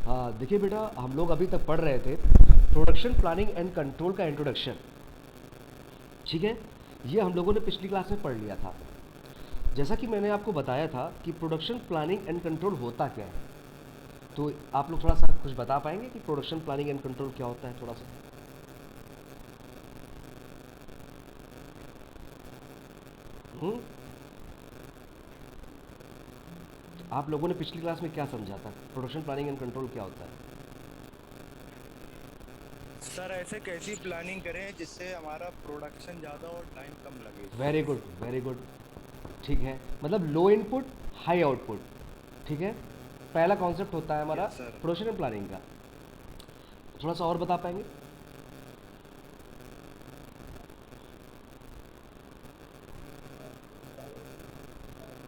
हाँ देखिए बेटा, हम लोग अभी तक पढ़ रहे थे प्रोडक्शन प्लानिंग एंड कंट्रोल का इंट्रोडक्शन। ठीक है, ये हम लोगों ने पिछली क्लास में पढ़ लिया था। जैसा कि मैंने आपको बताया था कि प्रोडक्शन प्लानिंग एंड कंट्रोल होता क्या है, तो आप लोग थोड़ा सा कुछ बता पाएंगे कि प्रोडक्शन प्लानिंग एंड कंट्रोल क्या होता है थोड़ा सा। हम्म, आप लोगों ने पिछली क्लास में क्या समझा था, प्रोडक्शन प्लानिंग एंड कंट्रोल क्या होता है? सर ऐसे कैसी प्लानिंग करें जिससे हमारा प्रोडक्शन ज़्यादा और टाइम कम लगे। Very good, very good. ठीक है, मतलब लो इनपुट हाई आउटपुट। ठीक है, पहला कॉन्सेप्ट होता है हमारा yes sir. Production and planning का। थोड़ा सा और बता पाएंगे?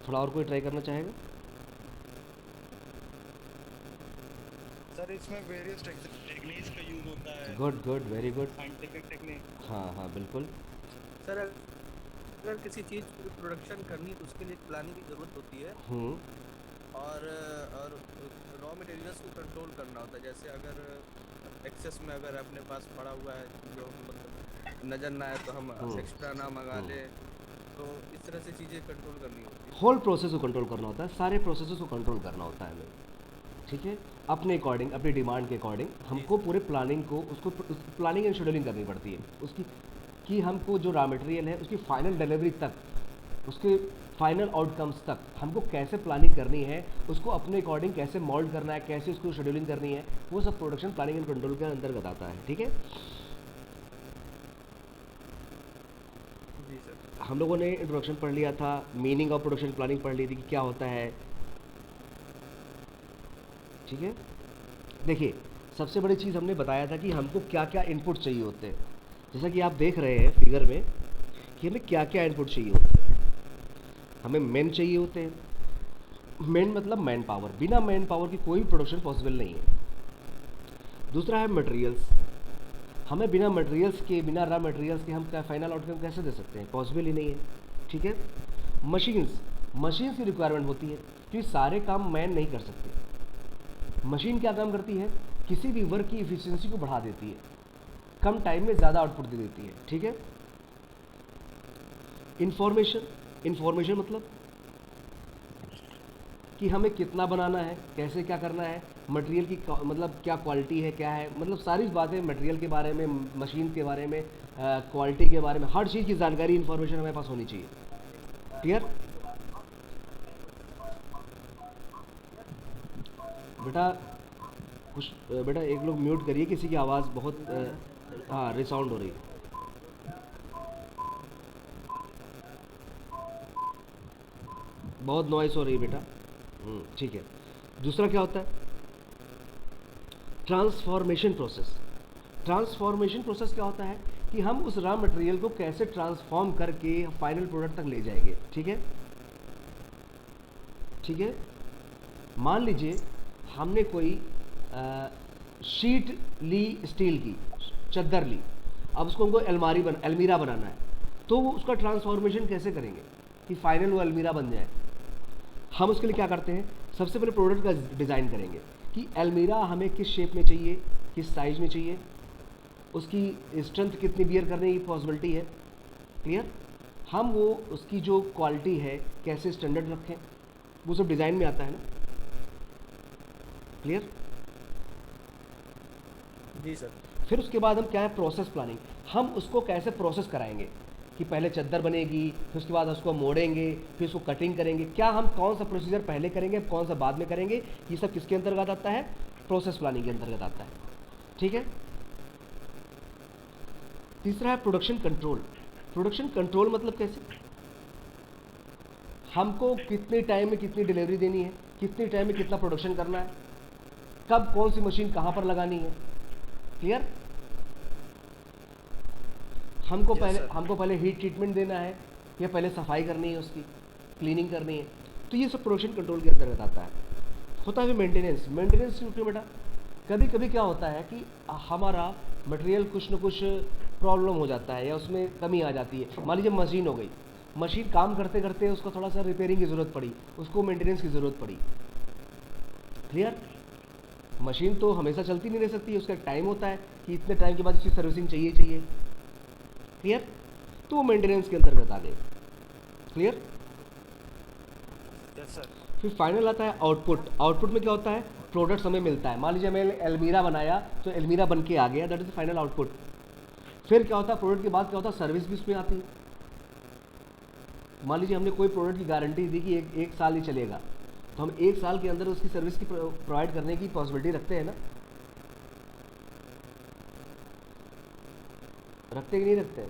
थोड़ा और कोई ट्राई करना चाहेगा? सर इसमें वेरियस टेक्निक्स का यूज होता है। Good good, very good. Scientific technique. हाँ हाँ बिल्कुल। सर अगर किसी चीज की प्रोडक्शन करनी है तो उसके लिए एक प्लानिंग की जरूरत होती है। हम्म। और रॉ मटेरियल्स को कंट्रोल करना होता है। जैसे अगर एक्सेस में अगर अपने पास पड़ा हुआ है जो मतलब नजर ना आए तो हम हम्म। एक्स्ट्रा ना मंगा हम्म। ले। तो इस तरह से चीजें कंट्रोल करनी होती है। होल प्रोसेस को कंट्रोल करना होता है, सारे प्रोसेस को कंट्रोल करना होता है हमें। ठीक है, अपने अकॉर्डिंग, अपनी डिमांड के अकॉर्डिंग जी हमको सर। पूरे प्लानिंग को, उसको प्लानिंग एंड शेड्यूलिंग करनी पड़ती है उसकी, कि हमको जो रॉ मटेरियल है उसकी फाइनल डिलीवरी तक, उसके फाइनल आउटकम्स तक हमको कैसे प्लानिंग करनी है, उसको अपने अकॉर्डिंग कैसे मोल्ड करना है, कैसे उसको शेड्यूलिंग करनी है, वो सब प्रोडक्शन प्लानिंग एंड कंट्रोल के अंतर्गत आता है। ठीक है, जी सर। हम लोगों ने इंट्रोडक्शन पढ़ लिया था, मीनिंग ऑफ प्रोडक्शन प्लानिंग पढ़ ली थी कि क्या होता है। ठीक है, देखिए, सबसे बड़ी चीज़ हमने बताया था कि हमको क्या क्या इनपुट चाहिए होते हैं। जैसा कि आप देख रहे हैं फिगर में कि हमें क्या क्या इनपुट चाहिए होते हैं। हमें मेन चाहिए होते हैं। मेन मतलब मैन पावर, बिना मैन पावर की कोई प्रोडक्शन पॉसिबल नहीं है। दूसरा है मटेरियल्स, हमें बिना मटेरियल्स के, बिना रॉ मटेरियल्स के हम क्या फाइनल आउटकम कैसे दे सकते हैं, पॉसिबल ही नहीं है। ठीक है, मशीन्स, मशीन्स की रिक्वायरमेंट होती है क्योंकि सारे काम मैन नहीं कर सकते। मशीन क्या काम करती है, किसी भी वर्क की इफिशियंसी को बढ़ा देती है, कम टाइम में ज़्यादा आउटपुट दे देती है। ठीक है, इंफॉर्मेशन, इंफॉर्मेशन मतलब कि हमें कितना बनाना है, कैसे क्या करना है, मटेरियल की मतलब क्या क्वालिटी है, क्या है, मतलब सारी बातें मटेरियल के बारे में, मशीन के बारे में, क्वालिटी के बारे में, हर चीज़ की जानकारी, इन्फॉर्मेशन हमारे पास होनी चाहिए। क्लियर बेटा? कुछ बेटा एक लोग म्यूट करिए, किसी की आवाज़ बहुत हाँ रिसाउंड हो रही है। बहुत नॉइस हो रही है बेटा। ठीक है। दूसरा क्या होता है, ट्रांसफॉर्मेशन प्रोसेस। ट्रांसफॉर्मेशन प्रोसेस क्या होता है कि हम उस रॉ मटेरियल को कैसे ट्रांसफॉर्म करके फाइनल प्रोडक्ट तक ले जाएंगे। ठीक है, ठीक है, मान लीजिए हमने कोई शीट ली, स्टील की चद्दर ली, अब उसको हमको अलमीरा बनाना है, तो वो उसका ट्रांसफॉर्मेशन कैसे करेंगे कि फाइनल वो अलमीरा बन जाए। हम उसके लिए क्या करते हैं, सबसे पहले प्रोडक्ट का डिज़ाइन करेंगे कि अलमीरा हमें किस शेप में चाहिए, किस साइज में चाहिए, उसकी स्ट्रेंथ कितनी बियर करने की पॉसिबिलिटी है। क्लियर, हम वो उसकी जो क्वालिटी है कैसे स्टैंडर्ड रखें, वो सब डिज़ाइन में आता है ना। क्लियर, जी सर। फिर उसके बाद हम क्या है, प्रोसेस प्लानिंग, हम उसको कैसे प्रोसेस कराएंगे कि पहले चद्दर बनेगी, फिर उसके बाद उसको मोड़ेंगे, फिर उसको कटिंग करेंगे, क्या हम कौन सा प्रोसीजर पहले करेंगे, कौन सा बाद में करेंगे, ये सब किसके अंतर्गत आता है, प्रोसेस प्लानिंग के अंतर्गत आता है। ठीक है, तीसरा है प्रोडक्शन कंट्रोल। प्रोडक्शन कंट्रोल मतलब कैसे, हमको कितने टाइम में कितनी डिलीवरी देनी है, कितने टाइम में कितना प्रोडक्शन करना है, कब कौन सी मशीन कहाँ पर लगानी है। Clear, yes sir. हमको पहले हीट ट्रीटमेंट देना है या पहले सफाई करनी है, उसकी क्लीनिंग करनी है, तो ये सब प्रोडक्शन कंट्रोल के अंतर्गत आता है। होता है मेंटेनेंस, मेंटेनेंस क्योंकि बेटा कभी कभी क्या होता है कि हमारा मटेरियल कुछ न कुछ प्रॉब्लम हो जाता है या उसमें कमी आ जाती है। मान लीजिए मशीन हो गई, मशीन काम करते करते उसको थोड़ा सा रिपेयरिंग की ज़रूरत पड़ी, उसको मेंटेनेंस की ज़रूरत पड़ी। क्लियर, मशीन तो हमेशा चलती नहीं रह सकती, उसका एक टाइम होता है कि इतने टाइम के बाद उसकी सर्विसिंग चाहिए। क्लियर? तो वो मेंटेनेंस के अंतर्गत आ गए। क्लियर? Yes sir. फिर फाइनल आता है आउटपुट। आउटपुट में क्या होता है? प्रोडक्ट्स हमें मिलता है। मान लीजिए हमें एल्मीरा बनाया तो एल्मीरा बन के आ गया, that is the final output. फिर क्या होता है? प्रोडक्ट के बाद क्या होता है? सर्विस भी उसमें आती है। मान लीजिए हमने कोई प्रोडक्ट की गारंटी दी कि एक साल ही चलेगा, तो हम एक साल के अंदर उसकी सर्विस की प्रोवाइड करने की पॉसिबिलिटी रखते हैं ना? रखते कि नहीं रखते?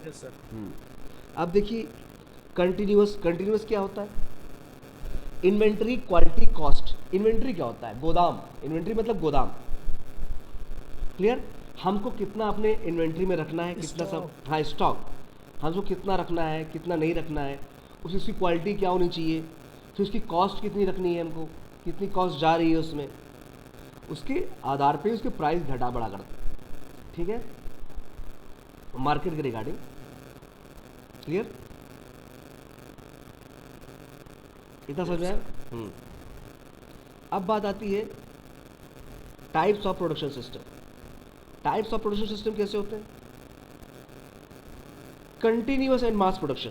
Yes sir. अब देखिए कंटिन्यूअस क्या होता है? Inventory, quality, cost. इन्वेंट्री क्या होता है? गोदाम। इन्वेंट्री मतलब गोदाम। क्लियर? हमको कितना अपने इन्वेंट्री में रखना है, कितना सब, हाँ स्टॉक, हमको कितना रखना है, कितना नहीं रखना है, उसकी क्वालिटी क्या होनी चाहिए, फिर उसकी कॉस्ट कितनी रखनी है, हमको कितनी कॉस्ट जा रही है उसमें, उसके आधार पे उसके प्राइस घटा बढ़ा करते हैं। ठीक है? मार्केट के रिगार्डिंग। क्लियर? इतना समझ में आया? अब बात आती है types of production system. Types of production system कैसे होते हैं? Continuous and mass production.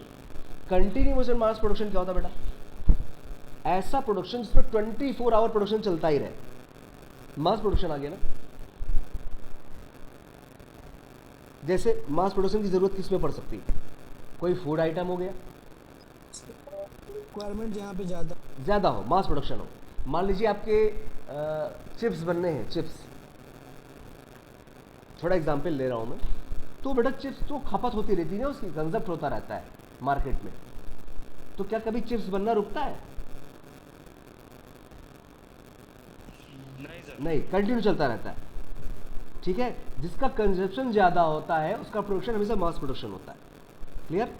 Continuous and mass production क्या होता है बेटा? ऐसा प्रोडक्शन जिसमें 24 आवर प्रोडक्शन चलता ही रहे, मास प्रोडक्शन आ गया ना। जैसे मास प्रोडक्शन की जरूरत किस में पड़ सकती है? कोई फूड आइटम हो गया, रिक्वायरमेंट जहाँ पे ज़्यादा हो, मास प्रोडक्शन हो। मान लीजिए आपके चिप्स बनने हैं, चिप्स, थोड़ा एग्जांपल ले रहा हूं मैं, तो बेटा चिप्स तो खपत होती रहती है ना, उसकी कंजप्ट होता रहता है मार्केट में, तो क्या कभी चिप्स बनना रुकता है? नहीं सर। नहीं, कंटिन्यू चलता रहता है। ठीक है? जिसका कंजप्शन ज्यादा होता है उसका प्रोडक्शन हमेशा मास प्रोडक्शन होता है। क्लियर?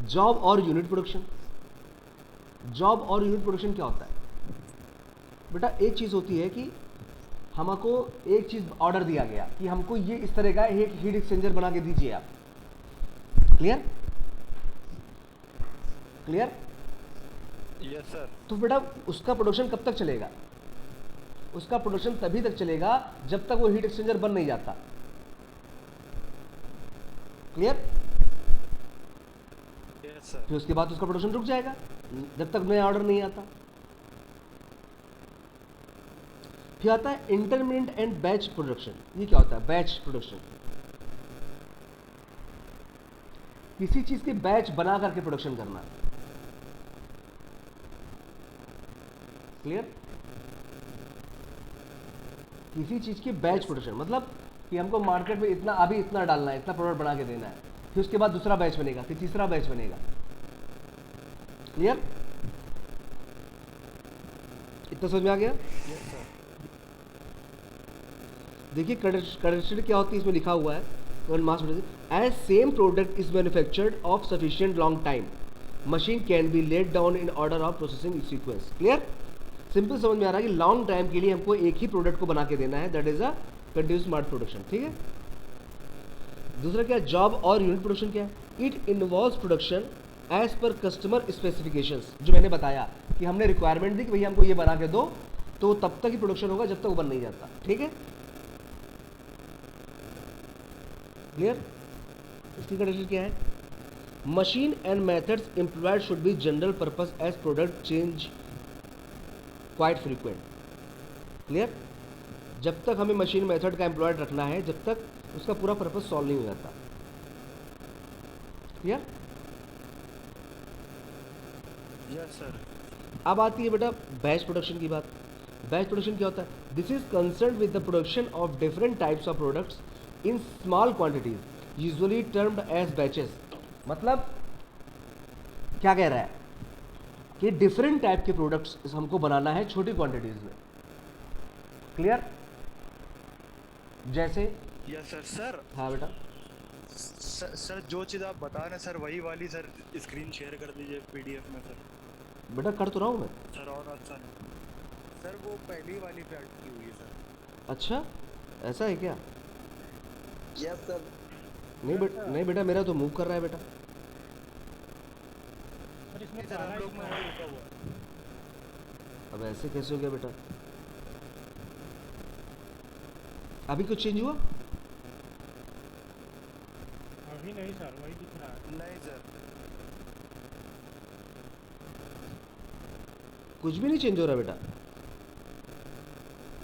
जॉब और यूनिट प्रोडक्शन। जॉब और यूनिट प्रोडक्शन क्या होता है बेटा? एक चीज होती है कि हमको एक चीज ऑर्डर दिया गया कि हमको ये इस तरह का एक हीट एक्सचेंजर बना के दीजिए आप। क्लियर? क्लियर? Yes sir. तो बेटा उसका प्रोडक्शन कब तक चलेगा? उसका प्रोडक्शन तभी तक चलेगा जब तक वो हीट एक्सचेंजर बन नहीं जाता। क्लियर? Yes sir. फिर उसके बाद उसका प्रोडक्शन रुक जाएगा जब तक नया ऑर्डर नहीं आता। फिर आता है इंटरमीडिएट एंड बैच प्रोडक्शन। ये क्या होता है? बैच प्रोडक्शन, किसी चीज के बैच बना करके प्रोडक्शन करना। क्लियर? किसी चीज की बैच प्रोडक्शन मतलब कि हमको मार्केट में इतना, अभी इतना डालना है, इतना प्रोडक्ट बना के देना है, फिर उसके बाद दूसरा बैच बनेगा, फिर तीसरा बैच बनेगा। क्लियर? इतना समझ में आ गया? Yes sir. देखिए कंडीशन क्या होती है, इसमें लिखा हुआ है mass production as same product is manufactured of sufficient long time, machine can be let down in order of processing sequence. Clear? Simple समझ में आ रहा है कि लॉन्ग टाइम के लिए हमको एक ही प्रोडक्ट को बना के देना है, that is a continuous mass production. ठीक है? दूसरा क्या है? जॉब और यूनिट प्रोडक्शन क्या है? It involves production as per customer specifications. जो मैंने बताया कि हमने रिक्वायरमेंट दी कि भैया हमको ये बना के दो, तो तब तक ही प्रोडक्शन होगा जब तक वो बन नहीं जाता। ठीक है? क्लियर? इसकी कंडीशन क्या है? Machine and methods employed should be general purpose as product change quite frequent. Clear? जब तक हमें मशीन मेथड का एम्प्लॉयड रखना है, जब तक उसका पूरा पर्पस सॉल्व नहीं हो जाता। क्लियर? Yes sir. अब आती है बेटा बैच प्रोडक्शन की बात। बैच प्रोडक्शन क्या होता है? This is concern with the production of different types of products in small quantities, usually termed as batches. मतलब क्या कह रहा है कि डिफरेंट टाइप के प्रोडक्ट्स हमको बनाना है छोटी क्वांटिटीज में। क्लियर? जैसे यस सर। सर हाँ बेटा, सर जो चीज़ आप बता रहे हैं सर वही वाली सर स्क्रीन शेयर कर दीजिए पीडीएफ में सर। बेटा कर तो रहा हूँ मैं। सर और अच्छा नहीं। सर वो पहली वाली पे अटकी हुई है सर। अच्छा ऐसा है क्या? Yes sir. नहीं बेटा मेरा तो मूव कर रहा है बेटा। पर इसमें सर हम लोग में सारा रुका हुआ है। अब ऐसे कैसे हो गया बेटा? अभी कुछ चेंज हुआ? अभी नहीं सर, वही दिख रहा है। नहीं सर, कुछ भी नहीं चेंज हो रहा बेटा?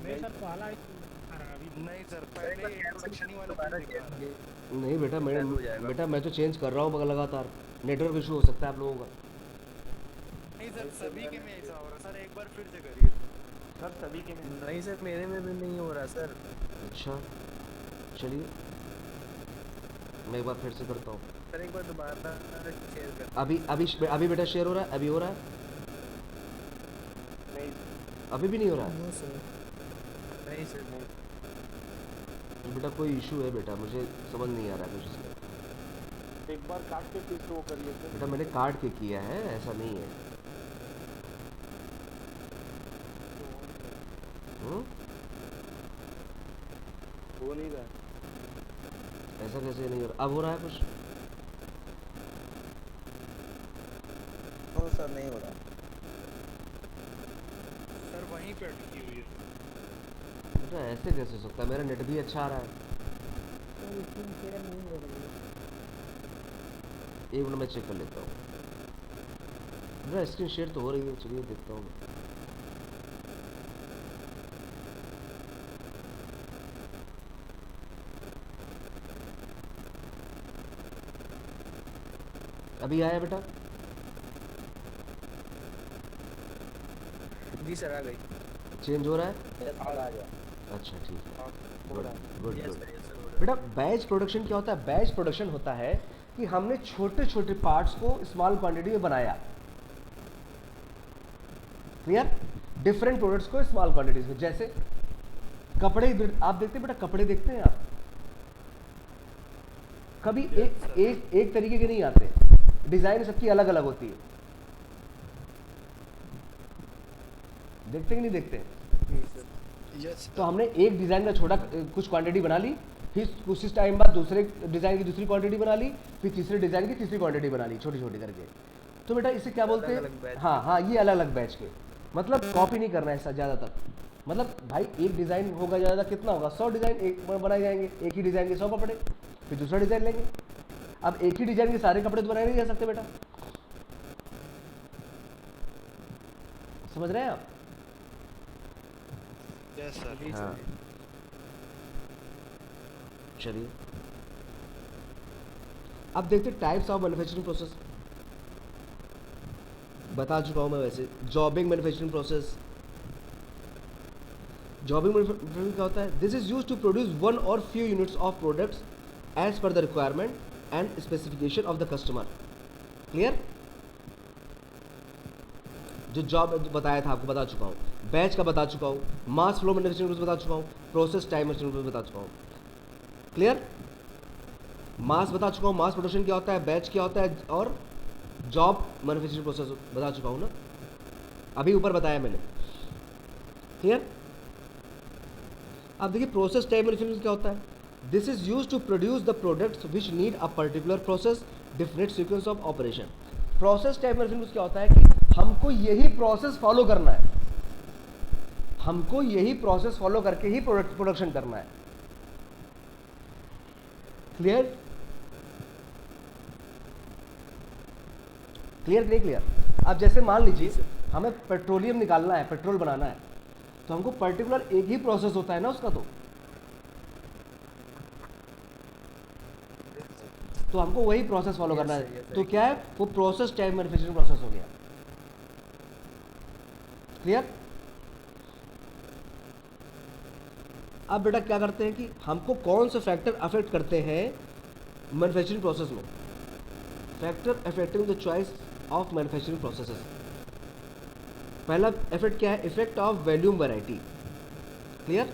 नहीं सर, पहला ही दिखा रहा है अभी। नहीं सर, पहले इंट्रोडक्शन ही वाला दोबारा चीज़ दिखा रहा है। नहीं बेटा, मैं शायद हो जाएगा। बेटा मैं तो चेंज कर रहा हूँ मगर लगातार नेटवर्क इशू हो सकता है आप लोगों का। नहीं सर, सभी के में ऐसा हो रहा है सर, एक बार फिर से करिए। सर सभी के में नहीं सर, मेरे में भी नहीं हो रहा सर। अच्छा चलिए मैं एक बार फिर से करता हूँ। सर एक बार दोबारा शेयर कर। अभी अभी अभी बेटा शेयर हो रहा है? अभी हो रहा है? नहीं अभी भी नहीं हो रहा है? No sir. नहीं सर नहीं। बेटा कोई इशू है बेटा, मुझे समझ नहीं आ रहा है कुछ इसका। एक बार काट के फिर से वो करिए सर। बेटा मैंने काट के किया है, ऐसा नहीं है। हम्म? हो नहीं रहा है। ऐसा कैसे नहीं हो रहा? अब हो रहा है कुछ? नो सर नहीं हो रहा। सर वहीं पे अटकी हुई है। बेटा ऐसे कैसे हो सकता है? मेरा नेट भी अच्छा आ रहा है। एक मिनट मैं चेक कर लेता हूँ। बेटा स्क्रीन शेयर तो हो रही है, चलिए देखता हूँ। अभी आया बेटा? जी सर आ गई। चेंज हो रहा है? आ गया। अच्छा ठीक है, हो रहा है। Good yes good. Sir, yes sir, हो रहा है। बेटा बैच प्रोडक्शन क्या होता है? बैच प्रोडक्शन होता है कि हमने छोटे छोटे पार्ट्स को स्मॉल क्वांटिटी में बनाया। क्लियर? डिफरेंट प्रोडक्ट्स को स्मॉल क्वांटिटीज में। जैसे कपड़े, आप देखते हैं बेटा, कपड़े देखते हैं आप कभी एक तरीके के नहीं आते, डिजाइन सबकी अलग अलग होती है। देखते कि नहीं देखते? यस तो हमने एक डिजाइन का छोटा कुछ क्वांटिटी बना ली, फिर कुछ टाइम बाद दूसरे डिजाइन की दूसरी क्वांटिटी बना ली, फिर तीसरे डिजाइन की तीसरी क्वांटिटी बना ली, छोटी छोटी करके। तो बेटा इसे क्या बोलते अलग-अलग हैं? बैच हाँ हाँ, ये अलग अलग बैच के। मतलब कॉपी नहीं करना है ऐसा ज़्यादातर। मतलब भाई एक डिज़ाइन होगा ज़्यादा, कितना होगा? 100 डिज़ाइन एक बनाए जाएंगे, एक ही डिज़ाइन के 100 कपड़े, फिर दूसरा डिज़ाइन लेंगे। अब एक ही डिज़ाइन के सारे कपड़े तो बनाए नहीं जा सकते बेटा, समझ रहे हैं आप? Yes sir. जी हाँ। सर। चलिए अब देखते टाइप्स ऑफ मैन्युफैक्चरिंग प्रोसेस। बता चुका हूं मैं वैसे। Jobbing manufacturing process. Jobbing manufacturing क्या होता है? This is used to produce one or few units of products as per the requirement and specification of the customer. Clear? जो जॉब बताया था आपको बता चुका हूँ, बैच का बता चुका हूँ, मास फ्लो मैन्युफैक्चरिंग प्रोसेस बता चुका हूँ, प्रोसेस टाइम मैन्युफैक्चरिंग प्रोसेस बता चुका हूँ। क्लियर? मास बता चुका हूँ, मास प्रोडक्शन क्या होता है, बैच क्या होता है, और जॉब मैन्युफैक्चरिंग प्रोसेस बता चुका हूँ ना, अभी ऊपर बताया मैंने। क्लियर? अब देखिए प्रोसेस टाइम मैन्युफैक्चरिंग क्या होता है? This is used to produce the products which need a particular process different sequence of operation. Process time manufacturing क्या होता है कि हमको यही प्रोसेस फॉलो करना है, हमको यही प्रोसेस फॉलो करके ही प्रोडक्शन करना है। क्लियर? क्लियर नहीं क्लियर? अब जैसे मान लीजिए हमें पेट्रोलियम निकालना है, पेट्रोल बनाना है, तो हमको पर्टिकुलर एक ही प्रोसेस होता है ना उसका। तो हमको वही प्रोसेस फॉलो करना है। तो क्या है वो? प्रोसेस टाइम मैन्युफैक्चरिंग प्रोसेस हो गया। क्लियर? अब बेटा क्या करते हैं कि हमको कौन से फैक्टर अफेक्ट करते हैं मैन्युफैक्चरिंग प्रोसेस में? Factor affecting the choice of manufacturing processes. पहला इफेक्ट क्या है? Effect of volume variety. Clear?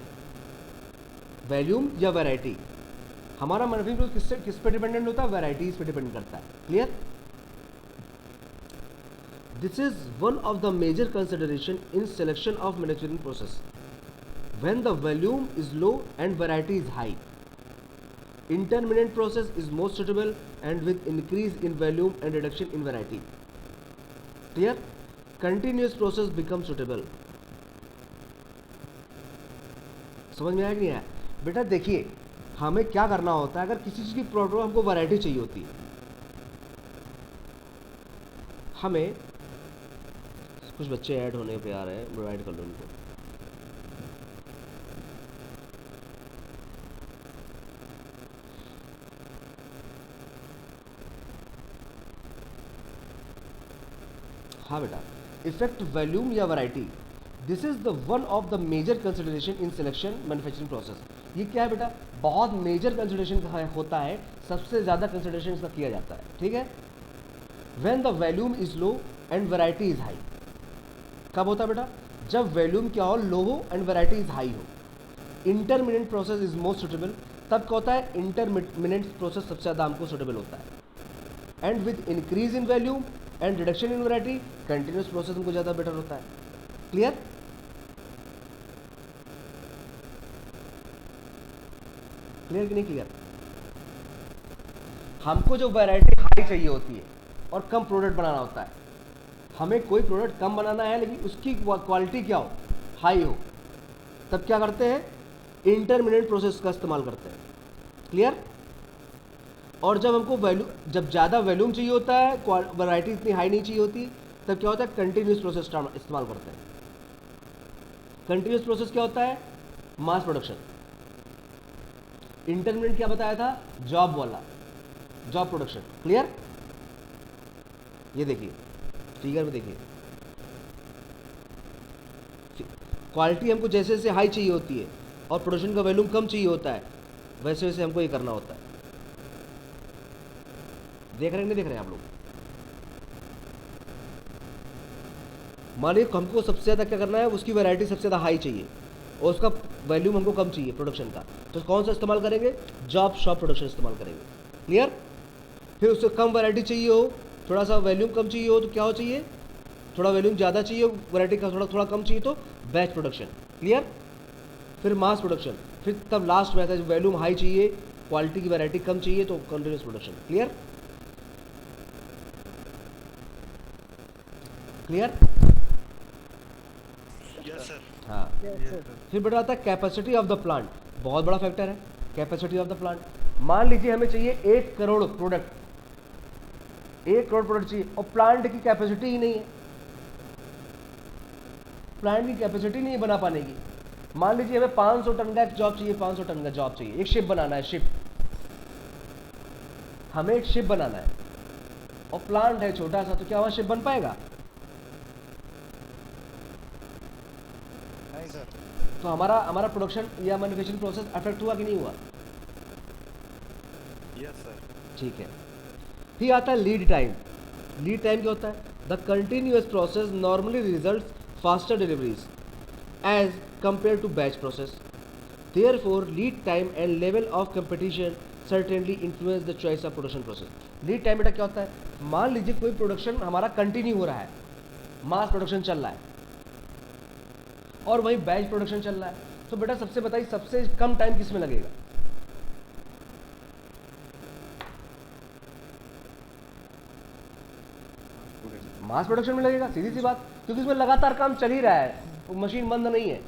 Volume या वैरायटी। हमारा मैन्युफैक्चरिंग किस पे डिपेंडेंट होता है? वैरायटीज पे डिपेंड करता है। Clear? This is one of the major consideration in selection of manufacturing process. When the volume is low and variety is high, intermittent process is most suitable, and with increase in volume and reduction in variety. Clear? Continuous process becomes suitable. समझ में आया कि नहीं आया? बेटा देखिए, हमें क्या करना होता है, अगर किसी चीज़ की प्रॉब्लम हमको वैरायटी चाहिए होती है, हमें कुछ बच्चे ऐड होने पे आ रहे हैं, प्रोवाइड कर लो उनको। हाँ बेटा, इफेक्ट वॉल्यूम या variety, this is the one of the major consideration in selection manufacturing process. ये क्या है बेटा, बहुत मेजर कंसिडरेशन होता है, सबसे ज़्यादा कंसिडरेशन इसका किया जाता है, ठीक है। When the volume is low and variety is high, कब होता है बेटा, जब वॉल्यूम क्या हो, लो हो एंड वैरायटी इज हाई हो। Intermediate process is most suitable, तब क्या होता है, इंटरमीडिएट प्रोसेस सबसे ज़्यादा हमको सुटेबल होता है। And with increase in volume and reduction in variety, continuous process हमको ज़्यादा बेटर होता है। क्लियर? क्लियर कि नहीं क्लियर? हमको जो वैरायटी हाई चाहिए होती है और कम प्रोडक्ट बनाना होता है, हमें कोई प्रोडक्ट कम बनाना है लेकिन उसकी क्वालिटी क्या हो, हाई हो, तब क्या करते हैं, इंटरमीडिएट प्रोसेस का इस्तेमाल करते हैं। क्लियर? और जब हमको जब ज़्यादा वॉल्यूम चाहिए होता है, वैरायटी इतनी हाई नहीं चाहिए होती, तब क्या होता है, कंटिन्यूस प्रोसेस इस्तेमाल करते हैं। कंटिन्यूस प्रोसेस क्या होता है, मास प्रोडक्शन। इंटरमीडिएट क्या बताया था, जॉब वाला, जॉब प्रोडक्शन। क्लियर? ये देखिए फिगर में, देखिए क्वालिटी हमको जैसे जैसे हाई चाहिए होती है और प्रोडक्शन का वॉल्यूम कम चाहिए होता है, वैसे वैसे हमको ये करना होता है। देख रहे हैं नहीं देख रहे हैं आप लोग? मानिए हमको सबसे ज़्यादा क्या करना है, उसकी वैरायटी सबसे ज़्यादा हाई चाहिए और उसका वॉल्यूम हमको कम चाहिए प्रोडक्शन का, तो कौन सा इस्तेमाल करेंगे, जॉब शॉप प्रोडक्शन इस्तेमाल करेंगे। क्लियर? फिर उससे कम वैरायटी चाहिए हो, थोड़ा सा वॉल्यूम कम चाहिए हो, तो क्या हो चाहिए, थोड़ा वॉल्यूम ज़्यादा चाहिए, वैरायटी का थोड़ा थोड़ा कम चाहिए, तो बैच प्रोडक्शन। क्लियर? फिर मास प्रोडक्शन, फिर तब लास्ट में आता है वॉल्यूम हाई चाहिए, क्वालिटी की वैरायटी कम चाहिए, तो continuous production. Clear? Clear? Yes sir. हाँ। फिर बेटा आता है कैपेसिटी ऑफ द प्लांट, बहुत बड़ा फैक्टर है कैपेसिटी ऑफ द प्लांट। मान लीजिए हमें चाहिए 1 करोड़ प्रोडक्ट, 1 करोड़ प्रोडक्ट चाहिए और प्लांट की कैपेसिटी ही नहीं है, प्लांट की कैपेसिटी नहीं है बना पाने की। मान लीजिए हमें 500 टन का जॉब चाहिए, 500 टन का जॉब चाहिए, एक शिप बनाना है, शिप, हमें एक शिप बनाना है और प्लांट है छोटा सा, तो क्या वहां शिप बन पाएगा? नहीं सर। तो हमारा प्रोडक्शन या मैन्युफैक्चरिंग प्रोसेस अफेक्ट हुआ कि नहीं हुआ? Yes sir. ठीक है। फिर आता है लीड टाइम। लीड टाइम क्या होता है, the continuous process normally result faster deliveries as compare to batch process, therefore lead time and level of competition certainly influence the choice of production process. Lead time बेटा क्या होता है, मान लीजिए कोई प्रोडक्शन हमारा कंटिन्यू हो रहा है, मास प्रोडक्शन चल रहा है और वहीं बैच प्रोडक्शन चल रहा है, तो बेटा सबसे बताइए सबसे कम टाइम किस में लगेगा? मास प्रोडक्शन में लगेगा, सीधी सी बात, क्योंकि इसमें लगातार काम चल ही रहा है, वो मशीन बंद नहीं है।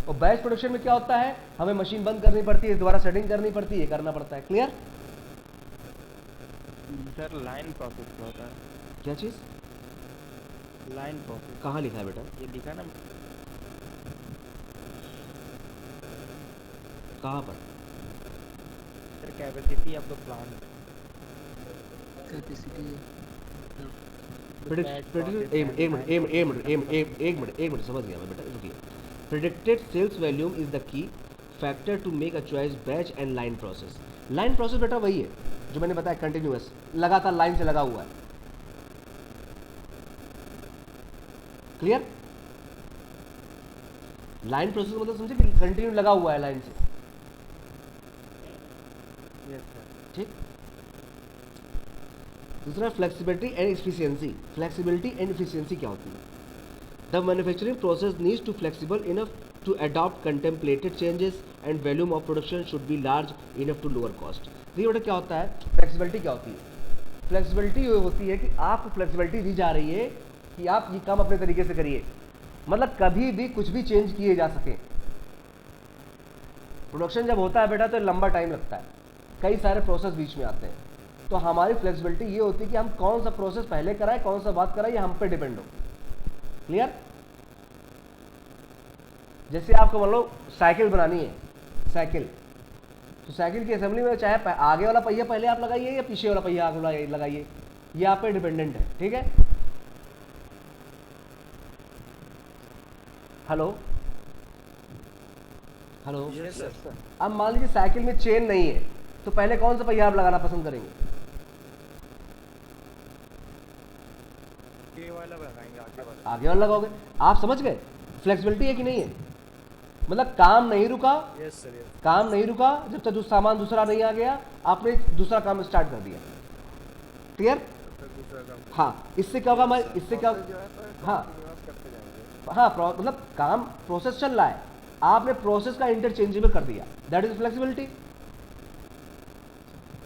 और बैच प्रोडक्शन में क्या होता है, हमें मशीन बंद करनी पड़ती है, दोबारा सेटिंग करनी पड़ती है, करना पड़ता है। क्लियर? सर लाइन प्रोसेस क्या होता है? क्या चीज? लाइन प्रोसेस कहाँ लिखा है बेटा? ये लिखा ना कहाँ पर? Sir, capacity of the plant. एक मिनट समझ गया मैं बेटा, रुकिए। Predicted sales volume is the key factor to make a choice batch and line process. Line process बेटा वही है जो मैंने बताया, कंटिन्यूअस, लगातार लाइन से लगा हुआ है। क्लियर? लाइन प्रोसेस मतलब समझे कि कंटिन्यू लगा हुआ है लाइन से। Yes sir. ठीक। दूसरा flexibility and efficiency. Flexibility and efficiency क्या होती है? The manufacturing process needs to flexible enough to adopt contemplated changes and volume of production should be large enough to lower cost. देखिए बेटा क्या होता है, फ्लेक्सिबिलिटी क्या होती है? फ्लेक्सिबिलिटी ये होती है कि आपको फ्लेक्सिबिलिटी दी जा रही है कि आप ये काम अपने तरीके से करिए, मतलब कभी भी कुछ भी चेंज किए जा सके। प्रोडक्शन जब होता है बेटा तो लंबा टाइम लगता है, कई सारे प्रोसेस बीच में आते हैं। तो हमारी फ्लेक्सिबिलिटी ये होती है कि हम कौन सा प्रोसेस पहले कराएं, कौन सा बात कराएं, ये हम पे डिपेंड हो। क्लियर? जैसे आपको मान लो साइकिल बनानी है, साइकिल, तो साइकिल की असेंबली में चाहे आगे वाला पहिया पहले आप लगाइए या पीछे वाला पहिया आगे लगाइए, ये आप पे डिपेंडेंट है। ठीक है? Hello hello. Yes sir. अब मान लीजिए साइकिल में चेन नहीं है, तो पहले कौन सा पहिया आप लगाना पसंद करेंगे? ये वाला लगाएंगे, आगे वाला। आगे वाला लगाओगे। आप समझ गए फ्लेक्सिबिलिटी है कि नहीं है? मतलब काम नहीं रुका, यस सर, यस। काम नहीं रुका जब तक सामान दूसरा नहीं आ गया, आपने दूसरा काम स्टार्ट कर दिया। क्लियर? तब तक दूसरा काम। हाँ, इससे क्या होगा, इससे क्या, जो है तो हाँ continuous करते जाएंगे। हाँ मतलब काम प्रोसेस चल रहा है, आपने प्रोसेस का इंटरचेंजेबल कर दिया, दैट इज फ्लेक्सिबिलिटी।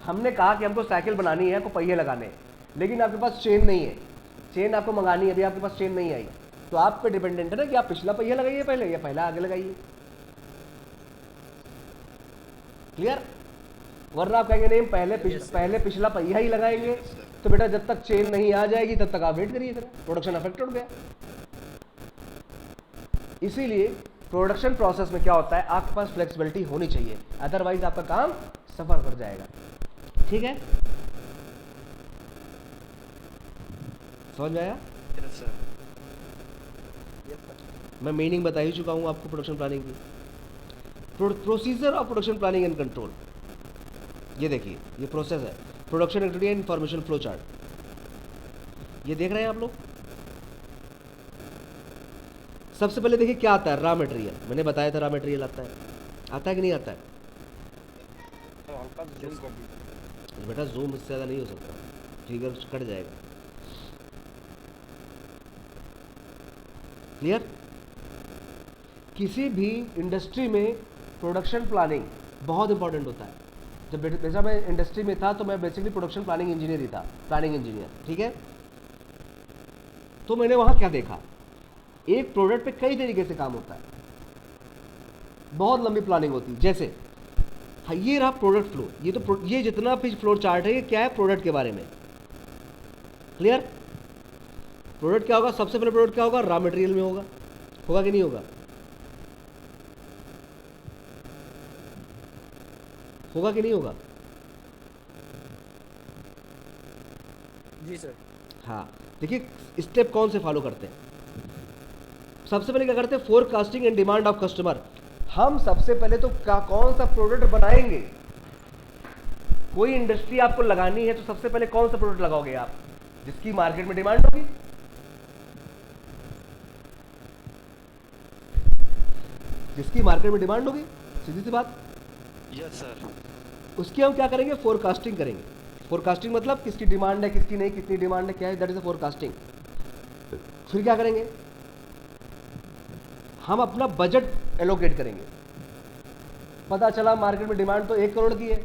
हमने कहा कि हमको साइकिल बनानी है, आपको पहिए लगाने हैं, लेकिन आपके पास चेन नहीं है, चेन आपको मंगानी है, अभी आपके पास चेन नहीं आई, तो आप पे डिपेंडेंट है ना कि आप पिछला पहिया लगाइए पहले या पहला आगे लगाइए। क्लियर? वरना आप कहेंगे नहीं पहले पिछला पहिया ही लगाएंगे, तो बेटा जब तक चेन नहीं आ जाएगी तब तक आप वेट करिए, फिर प्रोडक्शन अफेक्टेड हो गया। इसीलिए प्रोडक्शन प्रोसेस में क्या होता है, आपके पास फ्लेक्सिबिलिटी होनी चाहिए, अदरवाइज आपका काम सफर कर जाएगा। ठीक है? समझ में आया? Yes sir. मैं मीनिंग बता ही चुका हूं आपको प्रोडक्शन प्लानिंग की। Procedure of production planning and control, ये देखिए, ये प्रोसेस है, production activity and information flow chart. ये देख रहे हैं आप लोग? सबसे पहले देखिए क्या आता है, रॉ मटेरियल। मैंने बताया था रॉ मटेरियल आता है कि नहीं आता है? तो हल्का जूम कर दीजिए। बेटा जूम इससे ज़्यादा नहीं हो सकता, फिगर कट जाएगा। क्लियर? किसी भी इंडस्ट्री में प्रोडक्शन प्लानिंग बहुत इंपॉर्टेंट होता है। जब जैसा मैं इंडस्ट्री में था तो मैं बेसिकली प्रोडक्शन प्लानिंग इंजीनियर ही था, प्लानिंग इंजीनियर। ठीक है? तो मैंने वहाँ क्या देखा, एक प्रोडक्ट पे कई तरीके से काम होता है, बहुत लंबी प्लानिंग होती है। जैसे हाँ, ये रहा प्रोडक्ट फ्लो, ये जितना भी फ्लो चार्ट है ये क्या है, प्रोडक्ट के बारे में। क्लियर? प्रोडक्ट क्या होगा, सबसे पहले प्रोडक्ट क्या होगा, रॉ मटेरियल में होगा कि नहीं होगा? होगा कि नहीं होगा? जी सर। हाँ, देखिए स्टेप कौन से फॉलो करते हैं। सबसे पहले क्या करते हैं, forecasting and demand of customer. हम सबसे पहले तो कौन सा प्रोडक्ट बनाएंगे, कोई इंडस्ट्री आपको लगानी है तो सबसे पहले कौन सा प्रोडक्ट लगाओगे आप, जिसकी मार्केट में डिमांड होगी। जिसकी मार्केट में डिमांड होगी, सीधी सी बात। Yes sir. उसकी हम क्या करेंगे, फोरकास्टिंग करेंगे। फोरकास्टिंग मतलब किसकी डिमांड है, किसकी नहीं, कितनी डिमांड है, क्या है, दैट इज अ फोरकास्टिंग। फिर क्या करेंगे, हम अपना बजट एलोकेट करेंगे। पता चला मार्केट में डिमांड तो 1 करोड़ की है,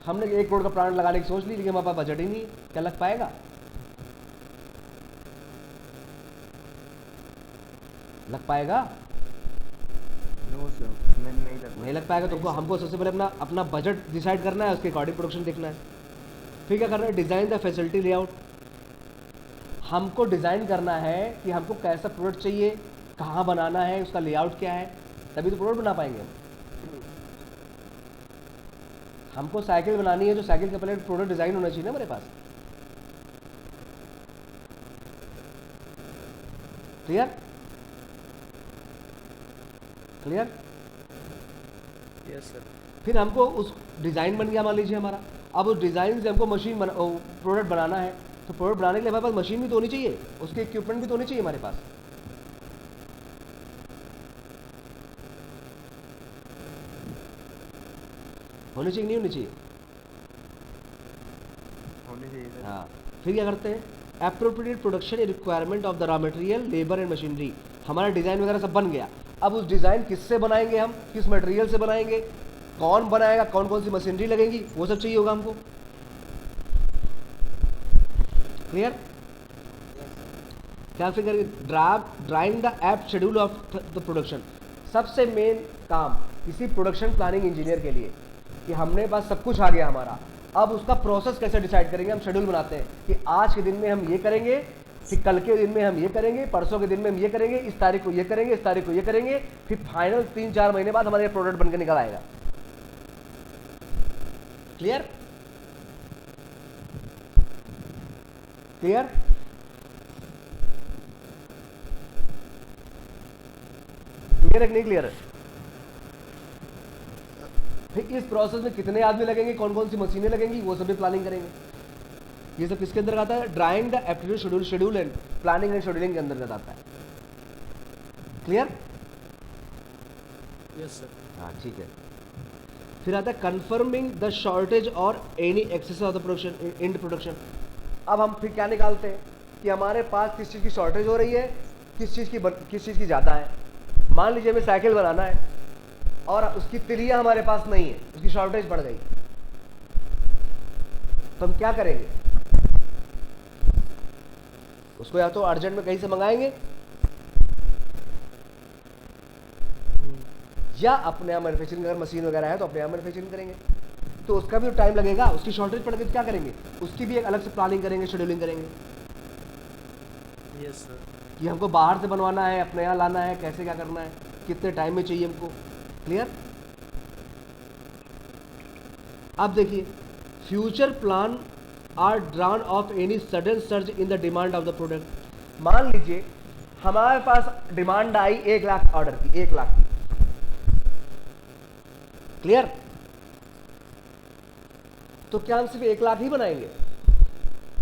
हमने 1 करोड़ का प्लांट लगाने की सोच ली, लेकिन हमारे पास बजट ही नहीं है, क्या लग पाएगा? लग पाएगा? नो सर, नहीं लग पाएगा। तो हमको सबसे पहले अपना बजट डिसाइड करना है, उसके अकॉर्डिंग प्रोडक्शन देखना है। फिर क्या करना है, डिज़ाइन द फैसिलिटी लेआउट। हमको डिज़ाइन करना है कि हमको कैसा प्रोडक्ट चाहिए, कहाँ बनाना है, उसका लेआउट क्या है, तभी तो प्रोडक्ट बना पाएंगे हम। हमको साइकिल बनानी है तो साइकिल का पहले प्रोडक्ट डिज़ाइन होना चाहिए ना हमारे पास। क्लियर? क्लियर? Yes sir. फिर हमको उस डिज़ाइन बन गया मान लीजिए हमारा, अब उस डिज़ाइन से हमको प्रोडक्ट बनाना है, तो प्रोडक्ट बनाने के लिए हमारे पास मशीन भी तो होनी चाहिए, उसके इक्विपमेंट भी तो होनी चाहिए हमारे पास। होनी चाहिए नहीं होनी चाहिए? होनी चाहिए सर। हाँ। फिर क्या करते हैं, appropriate production requirement of the raw material, labour and machinery. हमारा डिज़ाइन वगैरह सब बन गया, अब उस डिज़ाइन किससे बनाएंगे हम, किस मटेरियल से बनाएंगे, कौन बनाएगा, कौन कौन सी मशीनरी लगेगी, वो सब चाहिए होगा हमको। क्लियर? क्या फिर drawing the app schedule of the production. सबसे मेन काम किसी प्रोडक्शन प्लानिंग इंजीनियर के लिए कि हमने पास सब कुछ आ गया हमारा, अब उसका प्रोसेस कैसे डिसाइड करेंगे। हम शेड्यूल बनाते हैं कि आज के दिन में हम ये करेंगे, फिर कल के दिन में हम ये करेंगे, परसों के दिन में हम ये करेंगे, इस तारीख को ये करेंगे, इस तारीख को ये करेंगे, फिर फाइनल 3-4 महीने बाद हमारे प्रोडक्ट बनकर निकल आएगा। क्लियर क्लियर क्लियर है कि नहीं क्लियर है? फिर इस प्रोसेस में कितने आदमी लगेंगे, कौन कौन सी मशीनें लगेंगी, वो सब भी प्लानिंग करेंगे। ये सब किसके अंदर आता है? Drawing the aptitude schedule and planning and scheduling के अंदर आता है। क्लियर? Yes sir. हाँ ठीक है। फिर आता है कंफर्मिंग द शॉर्टेज और any excess of the production in production. अब हम फिर क्या निकालते हैं कि हमारे पास किस चीज़ की शॉर्टेज हो रही है, किस चीज़ की ज़्यादा है। मान लीजिए हमें साइकिल बनाना है और उसकी तिलियां हमारे पास नहीं है, उसकी शॉर्टेज बढ़ गई, तो हम क्या करेंगे? उसको या तो अर्जेंट में कहीं से मंगाएंगे या अपने यहाँ मैन्युफैक्चरिंग, अगर मशीन वगैरह है तो अपने यहाँ मैन्युफैक्चरिंग करेंगे, तो उसका भी टाइम लगेगा। उसकी शॉर्टेज पड़ गई तो क्या करेंगे? उसकी भी एक अलग से प्लानिंग करेंगे, शेड्यूलिंग करेंगे। Yes sir. कि हमको बाहर से बनवाना है, अपने यहाँ लाना है, कैसे क्या करना है, कितने टाइम में चाहिए हमको। क्लियर? अब देखिए, future plan are drawn of any sudden surge in the demand of the product. मान लीजिए हमारे पास डिमांड आई 1 लाख ऑर्डर की, 1 लाख की। क्लियर? तो क्या हम सिर्फ 1 लाख ही बनाएंगे?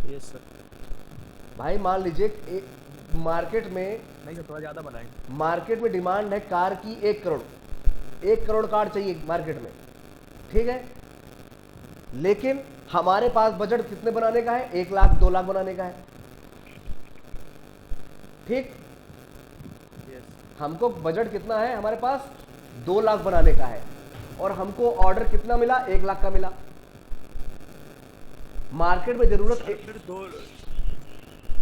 Yes sir. भाई मान लीजिए मार्केट में, नहीं सर, थोड़ा ज़्यादा बनाएंगे। मार्केट में डिमांड है कार की 1 करोड़, 1 करोड़ कार चाहिए मार्केट में, ठीक है। लेकिन हमारे पास बजट कितने बनाने का है? 1 लाख 2 लाख बनाने का है, ठीक। हमको बजट कितना है हमारे पास? 2 लाख बनाने का है, और हमको ऑर्डर कितना मिला? 1 लाख का मिला। मार्केट में जरूरत फिर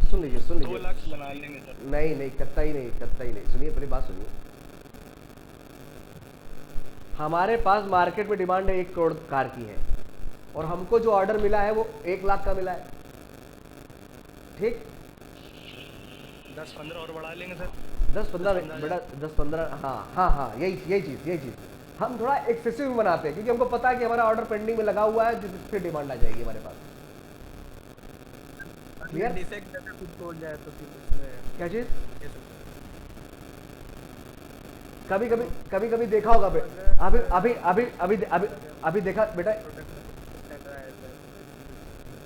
सुन लीजिए 2 लाख बना लेंगे सर। नहीं, कतई नहीं। सुनिए, पहले बात सुनिए। हमारे पास मार्केट में डिमांड है 1 करोड़ कार की है, और हमको जो ऑर्डर मिला है वो 1 लाख का मिला है, ठीक। 10-15 और बढ़ा लेंगे सर। 10-15 बेटा, 10-15, हाँ, यही चीज़ हम थोड़ा एक्सेसिव बनाते हैं, क्योंकि हमको पता है कि हमारा ऑर्डर पेंडिंग में लगा हुआ है, जिससे डिमांड आ जाएगी हमारे पास। क्लियर? डिफेक्ट जैसे कुछ टूट जाए तो फिर उसमें क्या चीज़? कैसे? कभी देखा होगा अभी देखा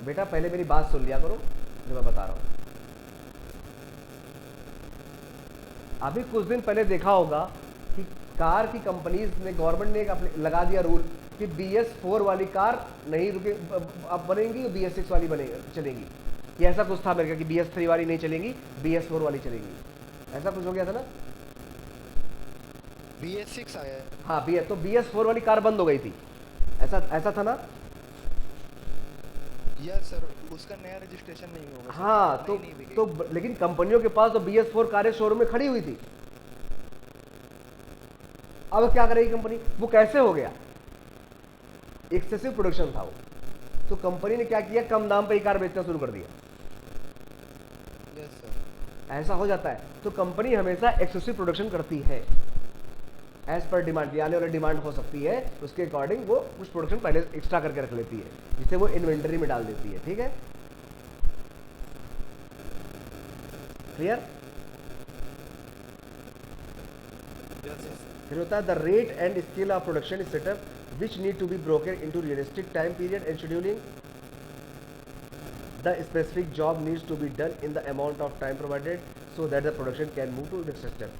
बेटा, पहले मेरी बात सुन लिया करो जो मैं बता रहा हूँ। अभी कुछ दिन पहले देखा होगा कि कार की कंपनीज ने, गवर्नमेंट ने एक लगा दिया रूल कि BS4 वाली कार नहीं रुके, अब बनेंगी, BS6 वाली चलेगी। ये ऐसा कुछ था मेरे का कि BS3 वाली नहीं चलेंगी, BS4 वाली चलेगी, ऐसा कुछ हो गया था ना। BS6 आया है। हाँ, तो BS4 वाली कार बंद हो गई थी, ऐसा था ना। यस सर, उसका नया रजिस्ट्रेशन नहीं होगा। हाँ, तो लेकिन कंपनियों के पास तो BS4 कारें शोरूम में खड़ी हुई थी। अब क्या करेगी कंपनी? वो कैसे हो गया? एक्सेसिव प्रोडक्शन था वो, तो कंपनी ने क्या किया? कम दाम पे ही कार बेचना शुरू कर दिया। Yes sir. ऐसा हो जाता है, तो कंपनी हमेशा एक्सेसिव प्रोडक्शन करती है एज पर डिमांड। आने वाली डिमांड हो सकती है, उसके अकॉर्डिंग वो कुछ प्रोडक्शन पहले एक्स्ट्रा करके रख लेती है, जिसे वो इन्वेंटरी में डाल देती है, ठीक है। क्लियर? फिर होता है the rate and scale of production setup which need to be broken into realistic time period and scheduling. The specific job needs to be done in the amount of time provided so that the production can move to next step.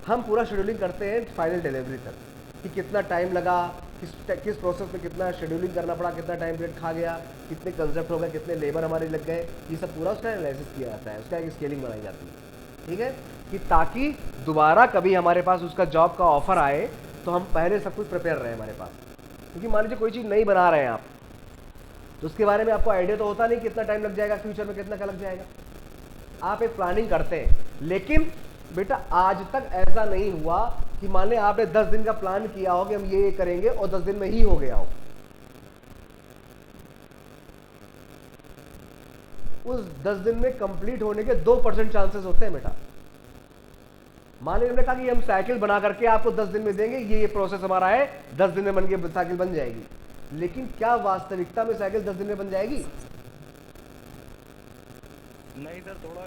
हम पूरा scheduling करते हैं final delivery तक, कि कितना time लगा, किस process में कितना शेड्यूलिंग करना पड़ा, कितना टाइम पीरियड खा गया, कितने कंसेप्ट हो गए, कितने लेबर हमारे लग गए, ये सब पूरा उसका एनालिसिस किया जाता है, उसका एक स्केलिंग बनाई जाती है, ठीक है, कि ताकि दोबारा कभी हमारे पास उसका जॉब का ऑफर आए तो हम पहले सब कुछ प्रिपेयर रहे हमारे पास। क्योंकि मान लीजिए कोई चीज़ नहीं बना रहे हैं आप, तो उसके बारे में आपको आइडिया तो होता नहीं कितना टाइम लग जाएगा, फ्यूचर में कितना क्या लग जाएगा। आप एक प्लानिंग करते हैं, लेकिन बेटा आज तक ऐसा नहीं हुआ कि मान लें आपने 10 दिन का प्लान किया हो कि हम ये करेंगे और 10 दिन में ही हो गया हो, उस 10 दिन में कंप्लीट होने के 2% चांसेस होते हैं बेटा। मान लीजिए हमने कहा कि हम साइकिल बना करके आपको 10 दिन में देंगे, ये प्रोसेस हमारा है, 10 दिन में बन के साइकिल बन जाएगी, लेकिन क्या वास्तविकता में साइकिल 10 दिन में बन जाएगी? नहीं सर, थोड़ा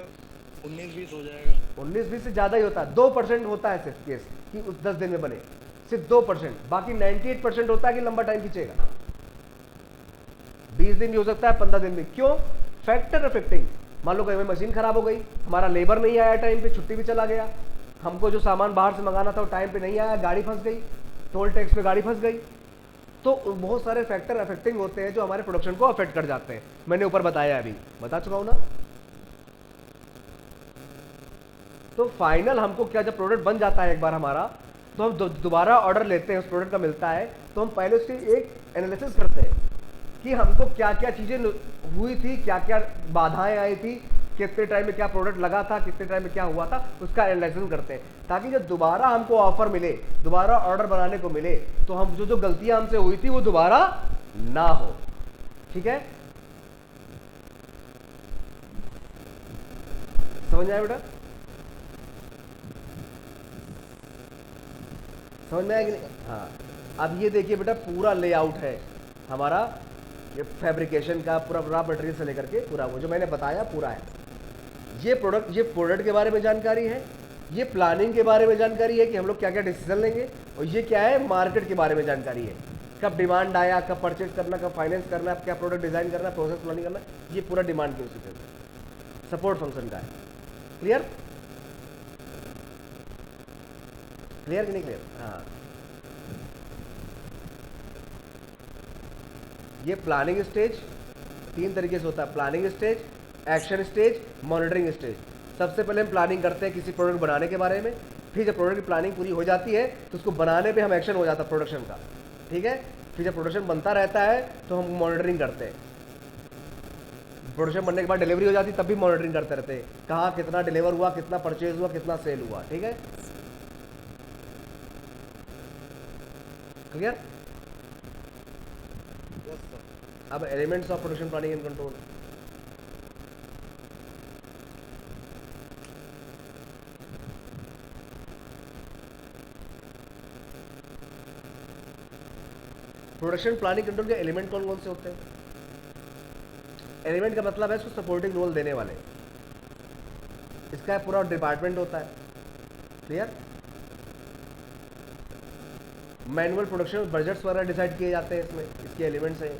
19-20 हो जाएगा। 19-20 से ज्यादा ही होता है, 2% होता है सिर्फ केस कि उस 10 दिन में बने, सिर्फ 2%, बाकी 98% होता है कि लंबा टाइम खींचेगा। 20 दिन भी हो सकता है, 15 दिन भी। क्यों? Factor affecting. मान लो कहीं मशीन खराब हो गई, हमारा लेबर नहीं आया टाइम पे, छुट्टी भी चला गया, हमको जो सामान बाहर से मंगाना था वो टाइम पे नहीं आया, गाड़ी फंस गई, टोल टैक्स पे गाड़ी फंस गई, तो बहुत सारे फैक्टर अफेक्टिंग होते हैं जो हमारे प्रोडक्शन को अफेक्ट कर जाते हैं। मैंने ऊपर बताया, अभी बता चुका हूं ना। तो फाइनल हमको क्या, जब प्रोडक्ट बन जाता है एक बार हमारा, तो हम दोबारा ऑर्डर लेते हैं, उस प्रोडक्ट का मिलता है, तो हम पहले उसकी एक एनालिसिस करते हैं कि हमको क्या क्या चीजें हुई थी, क्या क्या बाधाएं आई थी, कितने टाइम में क्या प्रोडक्ट लगा था, कितने टाइम में क्या हुआ था, उसका एनालिसिस करते हैं, ताकि जब दोबारा हमको ऑफर मिले, दोबारा ऑर्डर बनाने को मिले, तो हम जो जो गलतियां हमसे हुई थी वो दोबारा ना हो। ठीक है, समझ में आया बेटा? समझ में आया कि नहीं? हाँ, अब ये देखिए बेटा, पूरा लेआउट है हमारा, ये फैब्रिकेशन का पूरा रॉ मटेरियल से लेकर के पूरा वो जो मैंने बताया पूरा है। ये प्रोडक्ट के बारे में जानकारी है, ये प्लानिंग के बारे में जानकारी है कि हम लोग क्या क्या डिसीजन लेंगे, और ये क्या है, मार्केट के बारे में जानकारी है, कब डिमांड आया, कब परचेज करना, कब फाइनेंस करना, क्या प्रोडक्ट डिजाइन करना, प्रोसेस प्लानिंग करना, ये पूरा डिमांड के उसी पे सपोर्ट फंक्शन का है। क्लियर? क्लियर कि नहीं क्लियर? हाँ, ये प्लानिंग स्टेज 3 तरीके से होता है, planning stage, action stage, monitoring stage. सबसे पहले हम प्लानिंग करते हैं किसी प्रोडक्ट बनाने के बारे में, फिर जब प्रोडक्ट की प्लानिंग पूरी हो जाती है तो उसको बनाने पे हम एक्शन हो जाता है प्रोडक्शन का। ठीक है, फिर जब प्रोडक्शन बनता रहता है तो हम मॉनिटरिंग करते हैं, प्रोडक्शन बनने के बाद डिलीवरी हो जाती है तब भी मॉनिटरिंग करते रहते हैं, कहाँ कितना डिलीवर हुआ, कितना परचेज हुआ, कितना सेल हुआ। ठीक है, क्लियर? अब elements of production planning and control. Production planning control के एलिमेंट कौन कौन से होते हैं? एलिमेंट का मतलब है उसको सपोर्टिंग रोल देने वाले, इसका पूरा डिपार्टमेंट होता है। क्लियर? मैनुअल प्रोडक्शन बजट्स वगैरह डिसाइड किए जाते हैं, इसमें इसके एलिमेंट्स हैं।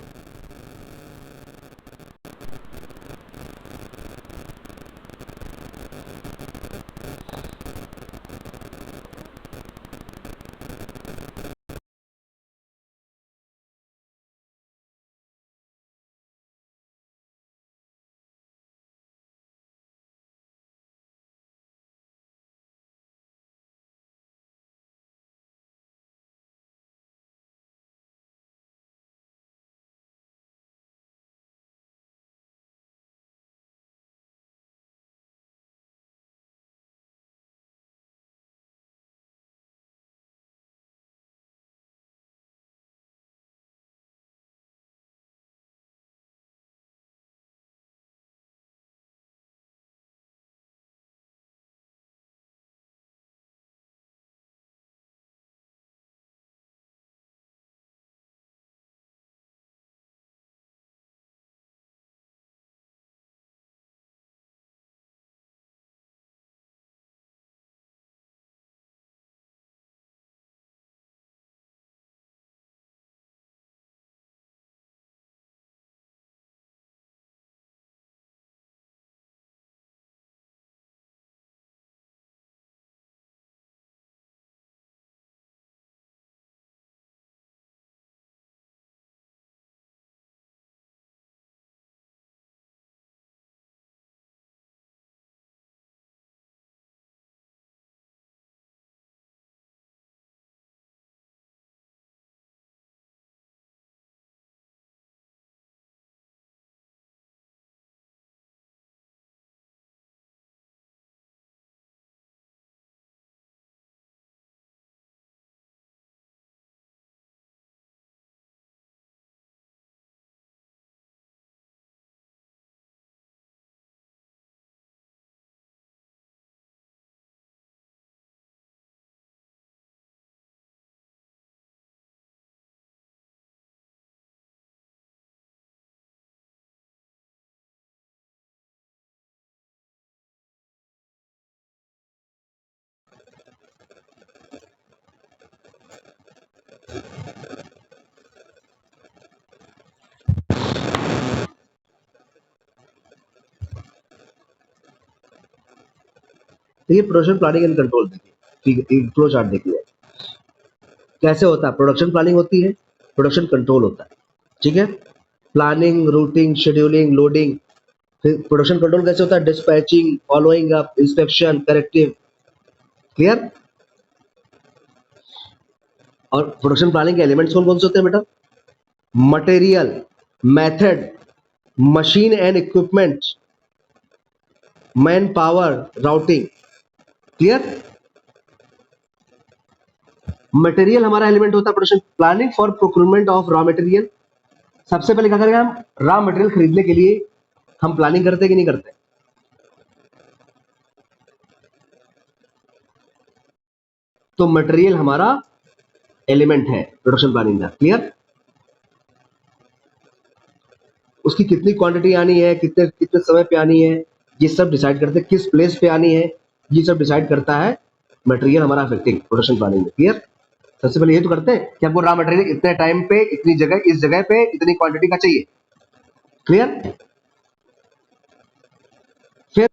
देखिए प्रोडक्शन प्लानिंग एंड कंट्रोल देखिए, ठीक है, फ्लो चार्ट देखिए कैसे होता है। प्रोडक्शन प्लानिंग होती है, प्रोडक्शन कंट्रोल होता है, ठीक है। Planning, routing, scheduling, loading. फिर प्रोडक्शन कंट्रोल कैसे होता है? Dispatching, following up, inspection, corrective. Clear? और प्रोडक्शन प्लानिंग के एलिमेंट्स कौन कौन से होते हैं बेटा? Material, method, machine and equipment, man power, routing. Clear? Material हमारा एलिमेंट होता है production planning for procurement of raw material. सबसे पहले क्या करेंगे हम? रॉ मटेरियल खरीदने के लिए हम प्लानिंग करते कि नहीं करते? तो मटेरियल हमारा एलिमेंट है प्रोडक्शन प्लानिंग का। क्लियर? उसकी कितनी क्वांटिटी आनी है, कितने कितने समय पे आनी है, ये सब डिसाइड करते हैं। किस प्लेस पे आनी है, ये सब डिसाइड करता है मटेरियल हमारा अफेक्टिंग प्रोडक्शन प्लानिंग में। क्लियर? सबसे पहले ये तो करते हैं कि हमको रॉ मटेरियल इतने टाइम पे, इतनी जगह, इस जगह पे इतनी क्वांटिटी का चाहिए। क्लियर? फिर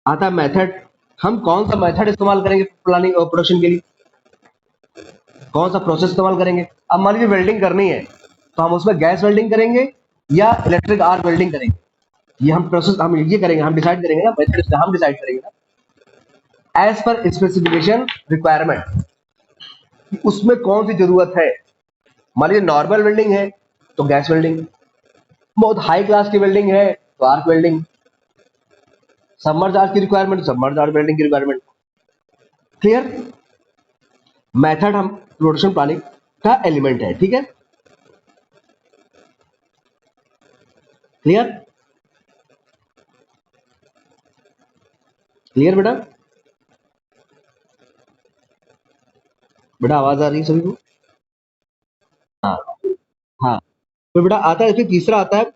आता है मेथड। हम कौन सा मेथड इस्तेमाल करेंगे प्लानिंग और प्रोडक्शन के लिए? कौन सा प्रोसेस इस्तेमाल करेंगे? अब मान लीजिए वेल्डिंग करनी है, तो हम उसमें गैस वेल्डिंग करेंगे या इलेक्ट्रिक आर्क वेल्डिंग करेंगे? ये हम प्रोसेस हम ये करेंगे, हम डिसाइड करेंगे ना, मेथड हम डिसाइड करेंगे ना एज पर स्पेसिफिकेशन रिक्वायरमेंट, उसमें कौन सी जरूरत है। मान लीजिए नॉर्मल वेल्डिंग है तो गैस वेल्डिंग, बहुत हाई क्लास की वेल्डिंग है तो आर्क वेल्डिंग, सबमर्ज आर्क की रिक्वायरमेंट, सबमर्ज आर्क वेल्डिंग की रिक्वायरमेंट। क्लियर? मेथड हम प्रोडक्शन प्लानिंग का एलिमेंट है, ठीक है। क्लियर? क्लियर बेटा? बेटा आवाज आ रही है सभी को? हाँ हाँ। तो बेटा आता है, फिर तीसरा आता है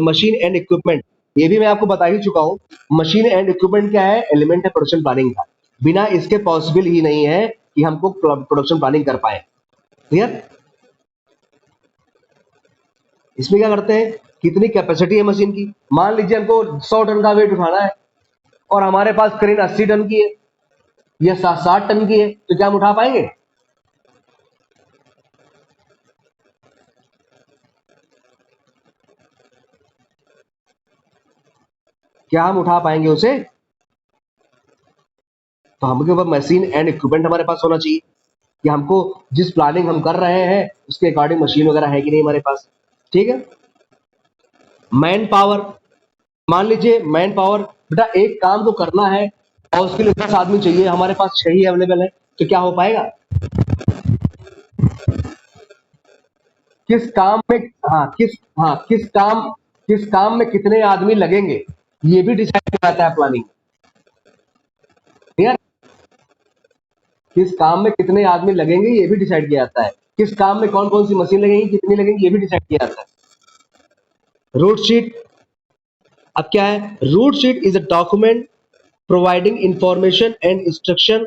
मशीन एंड इक्विपमेंट। ये भी मैं आपको बता ही चुका हूं। मशीन एंड इक्विपमेंट क्या है? एलिमेंट है प्रोडक्शन प्लानिंग का। बिना इसके पॉसिबल ही नहीं है कि हमको प्रोडक्शन प्लानिंग कर पाए। क्लियर? इसमें क्या करते हैं? कितनी कैपेसिटी है मशीन की? मान लीजिए हमको 100 टन का वेट उठाना है और हमारे पास क्रेन 80 टन की है या 60 टन की है, तो क्या हम उठा पाएंगे? क्या हम उठा पाएंगे उसे? तो हमके पास मशीन एंड इक्विपमेंट हमारे पास होना चाहिए कि हमको जिस प्लानिंग हम कर रहे हैं उसके अकॉर्डिंग मशीन वगैरह है कि नहीं हमारे पास। ठीक है। मैन पावर, मान लीजिए मैन पावर, बेटा एक काम को करना है और उसके लिए 10 आदमी चाहिए, हमारे पास 6 ही अवेलेबल है, तो क्या हो पाएगा? किस काम में, किस काम में कितने आदमी लगेंगे ये भी डिसाइड किया जाता है प्लानिंग। क्लियर? किस काम में कितने आदमी लगेंगे ये भी डिसाइड किया जाता है। किस काम में कौन कौन सी मशीन लगेंगी, कितनी लगेंगी, ये भी डिसाइड किया जाता है। रूट शीट, अब क्या है? Route sheet is a document providing information and instruction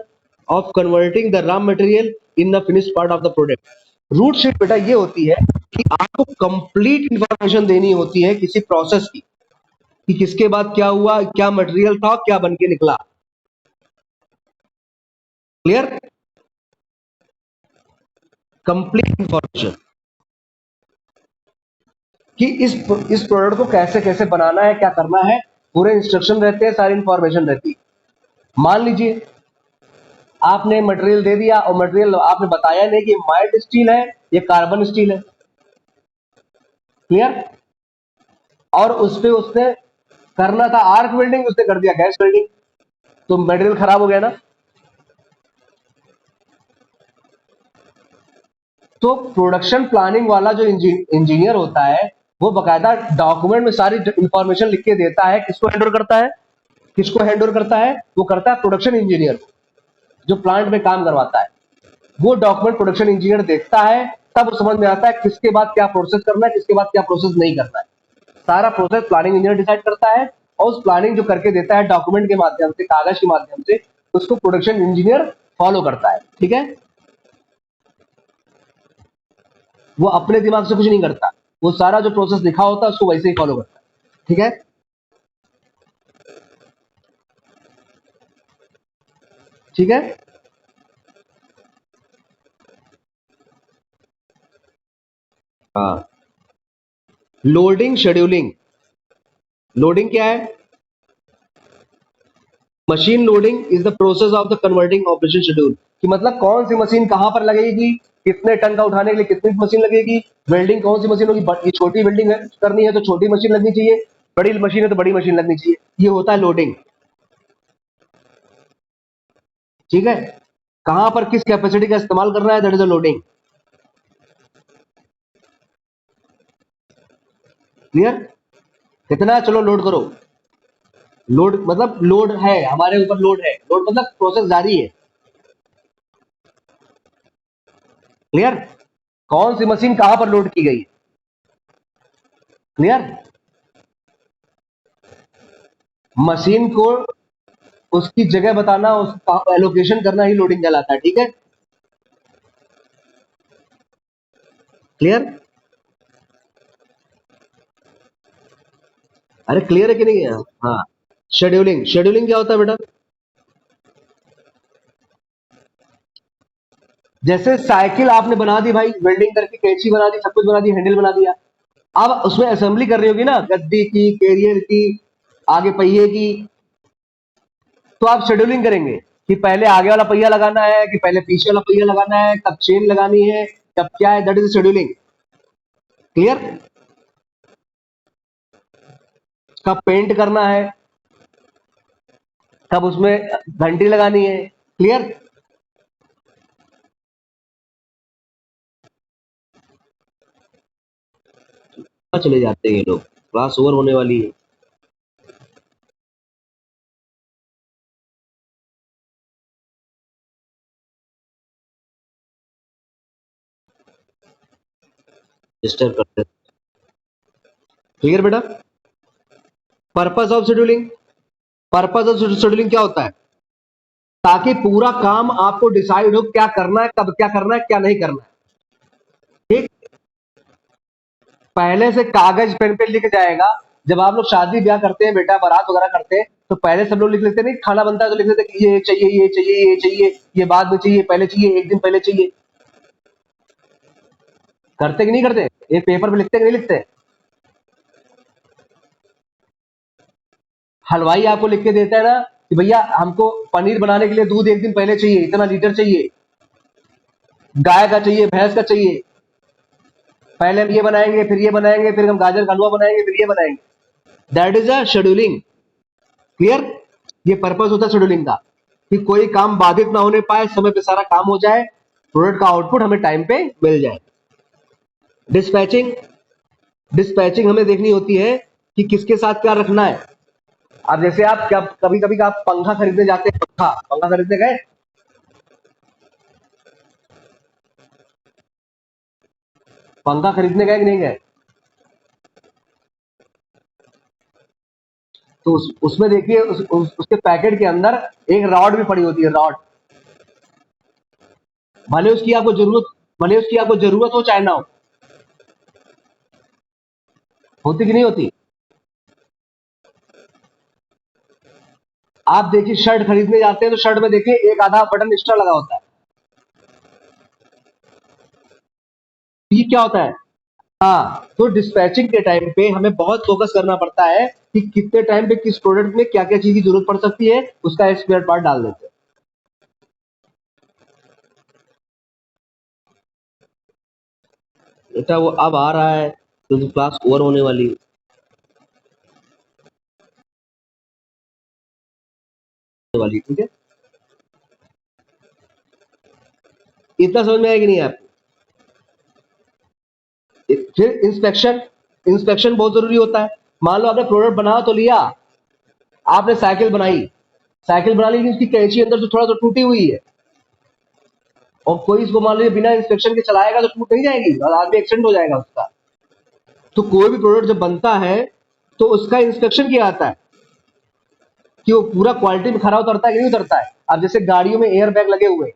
of converting the raw material in the finished part of the product. Route sheet बेटा ये होती है कि आपको कंप्लीट इंफॉर्मेशन देनी होती है किसी प्रोसेस की, कि किसके बाद क्या हुआ, क्या मटेरियल था, क्या बन के निकला। क्लियर? कंप्लीट इंफॉर्मेशन कि इस प्रोडक्ट को कैसे कैसे बनाना है, क्या करना है, पूरे इंस्ट्रक्शन रहते हैं, सारी इंफॉर्मेशन रहती है। मान लीजिए आपने मटेरियल दे दिया और मटेरियल आपने बताया नहीं कि माइल्ड स्टील है या कार्बन स्टील है। क्लियर? और उस पे उसने करना था आर्क वेल्डिंग, उसने कर दिया गैस वेल्डिंग, तो मटेरियल खराब हो गया ना। तो प्रोडक्शन प्लानिंग वाला जो इंजीनियर होता है वो बकायदा डॉक्यूमेंट में सारी इंफॉर्मेशन लिख के देता है। किसको हैंड ओवर करता है? किसको हैंड ओवर करता है? वो करता है प्रोडक्शन इंजीनियर, जो प्लांट में काम करवाता है। वो डॉक्यूमेंट प्रोडक्शन इंजीनियर देखता है, तब समझ में आता है किसके बाद क्या प्रोसेस करना है, किसके बाद क्या प्रोसेस नहीं करना है। सारा प्रोसेस प्लानिंग इंजीनियर डिसाइड करता है और उस प्लानिंग जो करके देता है डॉक्यूमेंट के माध्यम से, कागज के माध्यम से, उसको प्रोडक्शन इंजीनियर फॉलो करता है। ठीक है? वो अपने दिमाग से कुछ नहीं करता, वो सारा जो प्रोसेस लिखा होता है उसको वैसे ही फॉलो करता है। ठीक है? ठीक है। हाँ, लोडिंग शेड्यूलिंग। लोडिंग क्या है? Machine loading is the process of the converting operation schedule, कि मतलब कौन सी मशीन कहां पर लगेगी, कितने टन का उठाने के लिए कितनी मशीन लगेगी, वेल्डिंग कौन सी मशीन होगी, ये छोटी वेल्डिंग है करनी है तो छोटी मशीन लगनी चाहिए, बड़ी मशीन है तो बड़ी मशीन लगनी चाहिए, ये होता है लोडिंग। ठीक है, कहां पर किस कैपेसिटी का इस्तेमाल करना है, that is a loading. Clear? कितना, चलो लोड करो। लोड मतलब लोड है, हमारे ऊपर लोड है, लोड मतलब प्रोसेस जारी है। क्लियर? कौन सी मशीन कहां पर लोड की गई? क्लियर? मशीन को उसकी जगह बताना, उसका एलोकेशन करना ही लोडिंग कहलाता है। ठीक है, क्लियर? अरे क्लियर है कि नहीं है? हाँ, शेड्यूलिंग। शेड्यूलिंग क्या होता है बेटा? जैसे साइकिल आपने बना दी भाई, वेल्डिंग करके कैंची बना दी, सब कुछ बना दी, हैंडल बना दिया, अब उसमें असेंबली कर रही होगी ना, गद्दी की, कैरियर की, आगे पहिए की, तो आप शेड्यूलिंग करेंगे कि पहले आगे वाला पहिया लगाना है कि पहले पीछे वाला पहिया लगाना है, कब चेन लगानी है, कब क्या है, दैट इज शेड्यूलिंग। क्लियर? कब पेंट करना है, कब उसमें घंटी लगानी है। क्लियर? चले जाते हैं ये लोग, क्लास ओवर होने वाली है। डिस्टर्ब करते हैं। क्लियर बेटा? Purpose of scheduling. Purpose of scheduling क्या होता है? ताकि पूरा काम आपको डिसाइड हो क्या करना है, कब क्या करना है, क्या नहीं करना है। ठीक, पहले से कागज पेन पे लिख जाएगा। जब आप लोग शादी ब्याह करते हैं बेटा, बारात वगैरह करते हैं, तो पहले सब लोग लिख लेते नहीं, खाना बनता है तो लिख लेते कि ये चाहिए, ये चाहिए, ये चाहिए, ये बाद में चाहिए, पहले चाहिए, एक दिन पहले चाहिए। करते कि नहीं करते? एक पेपर पे लिखते कि नहीं लिखते? हलवाई आपको लिख के देता है ना कि भैया हमको पनीर बनाने के लिए दूध एक दिन पहले चाहिए, इतना लीटर चाहिए, गाय का चाहिए, भैंस का चाहिए, पहले हम ये बनाएंगे, फिर ये बनाएंगे, फिर हम गाजर का हलवा बनाएंगे, फिर ये बनाएंगे। That is a scheduling. Clear? ये पर्पस होता है शेड्यूलिंग का, कि कोई काम बाधित ना होने पाए, समय पे सारा काम हो जाए, प्रोडक्ट का आउटपुट हमें टाइम पे मिल जाए। डिस्पैचिंग। डिस्पैचिंग हमें देखनी होती है कि किसके साथ क्या रखना है। अब जैसे आप क्या, कभी कभी आप पंखा खरीदने जाते हैं, पंखा पंखा खरीदने गए, पंखा खरीदने गए कि नहीं गए? तो उसमें देखिए उसके पैकेट के अंदर एक रॉड भी पड़ी होती है, रॉड। भले उसकी आपको जरूरत भले उसकी आपको जरूरत हो चाहे ना हो, होती कि नहीं होती? आप देखिए शर्ट खरीदने जाते हैं तो शर्ट में देखिए एक आधा बटन एक्स्ट्रा लगा होता है, ये क्या होता है? हाँ, तो डिस्पैचिंग के टाइम पे हमें बहुत फोकस करना पड़ता है कि कितने टाइम पे किस प्रोडक्ट में क्या क्या चीज की जरूरत पड़ सकती है, उसका स्पेयर पार्ट डाल देते हैं। बेटा वो अब आ रहा है तो क्लास ओवर होने वाली ठीक है? इतना समझ में आया कि नहीं आपको? फिर इंस्पेक्शन। इंस्पेक्शन बहुत जरूरी होता है। मान लो आपने प्रोडक्ट बना तो लिया, आपने साइकिल बनाई, साइकिल बना ली, उसकी कैंची अंदर से थोड़ा सा टूटी हुई है, और कोई इसको मान लीजिए बिना इंस्पेक्शन के चलाएगा तो टूट नहीं जाएगी और आदमी एक्सीडेंट हो जाएगा उसका। तो कोई भी प्रोडक्ट जब बनता है तो उसका इंस्पेक्शन किया जाता है कि वो पूरा क्वालिटी में खरा उतरता है कि नहीं उतरता है। अब जैसे गाड़ियों में एयर बैग लगे हुए,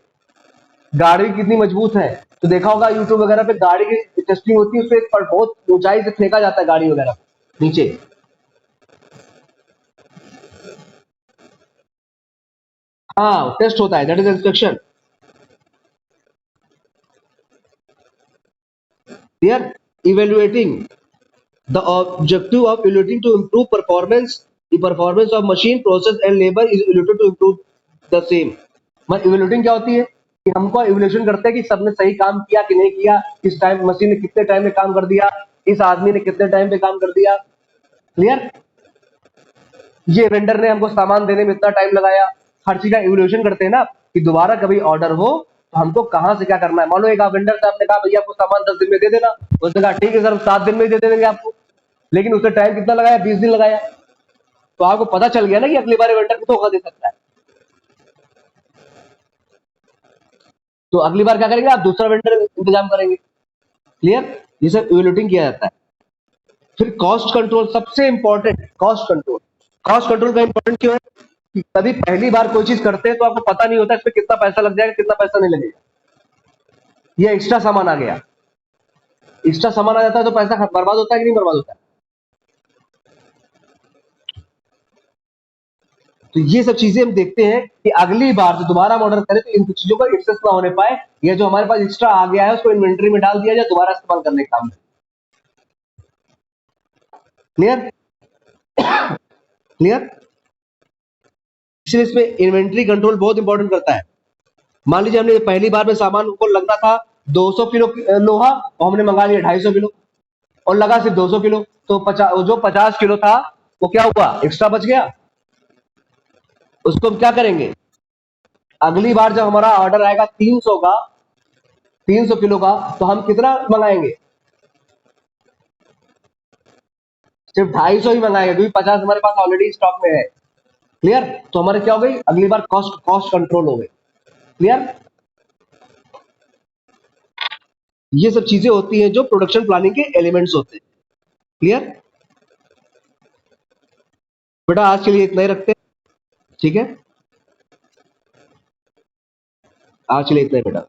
गाड़ी कितनी मजबूत है, तो देखा होगा यूट्यूब वगैरह पे गाड़ी की टेस्टिंग होती है, उसपे बहुत ऊंचाई से फेंका जाता है गाड़ी वगैरह नीचे। हाँ टेस्ट होता है, that is inspection. Clear? Evaluating, the objective of evaluating to improve performance, the performance of machine process and labor is evaluated to improve the same। मतलब इवेल्युएटिंग क्या होती है कि हमको इवेल्युएशन करते हैं कि सबने सही काम किया कि नहीं किया, किस टाइम मशीन ने कितने टाइम में काम कर दिया, इस आदमी ने कितने टाइम पे काम कर दिया। क्लियर? ये वेंडर ने हमको सामान देने में इतना टाइम लगाया, हर चीज का इवेल्युएशन करते हैं ना कि दोबारा कभी ऑर्डर हो तो हमको कहां से क्या करना है। मान लो एक वेंडर से आपने कहा भैया आपको सामान 10 दिन में दे देना, उसने कहा ठीक है सर 7 दिन में ही दे देंगे आपको, लेकिन उसने टाइम कितना लगाया, 20 दिन लगाया। तो आपको पता चल गया ना कि अगली बार वेंडर को धोखा दे सकता है, तो अगली बार क्या करेंगे आप, दूसरा वेंडर इंतजाम करेंगे। क्लियर? ये सब इवेल्युएटिंग किया जाता है। फिर कॉस्ट कंट्रोल सबसे important, cost control. Cost control का इंपॉर्टेंट क्यों है कि कभी पहली बार कोई चीज करते हैं तो आपको पता नहीं होता इस पे कितना पैसा लग जाएगा, कितना पैसा नहीं लगेगा। ये एक्स्ट्रा सामान आ गया, एक्स्ट्रा सामान आ जाता है तो पैसा बर्बाद होता है कि नहीं बर्बाद होता है। तो ये सब चीजें हम देखते हैं कि अगली बार जो दोबारा हम ऑर्डर करें तो इन चीजों का एक्सेस ना होने पाए, या जो हमारे पास एक्स्ट्रा आ गया है उसको इन्वेंटरी में डाल दिया जाए दोबारा इस्तेमाल करने का काम। क्लियर? क्लियर? इसलिए इसमें इन्वेंटरी कंट्रोल बहुत इंपॉर्टेंट करता है। मान लीजिए हमने पहली बार में सामान को लगना था 200 किलो लोहा और हमने मंगा लिया 250 किलो और लगा सिर्फ 200 किलो, तो 50 किलो था वो क्या हुआ, एक्स्ट्रा बच गया। उसको हम क्या करेंगे, अगली बार जब हमारा ऑर्डर आएगा 300 का, 300 किलो का, तो हम कितना मंगाएंगे, सिर्फ 250 ही मंगाएंगे क्योंकि 50 हमारे पास ऑलरेडी स्टॉक में है। क्लियर? तो हमारे क्या हो गई, अगली बार कॉस्ट कंट्रोल हो गई। क्लियर? ये सब चीजें होती हैं जो प्रोडक्शन प्लानिंग के एलिमेंट्स होते हैं। क्लियर? बेटा आज के लिए इतना ही रखते हैं, ठीक है? आज के लिए इतना ही बेटा।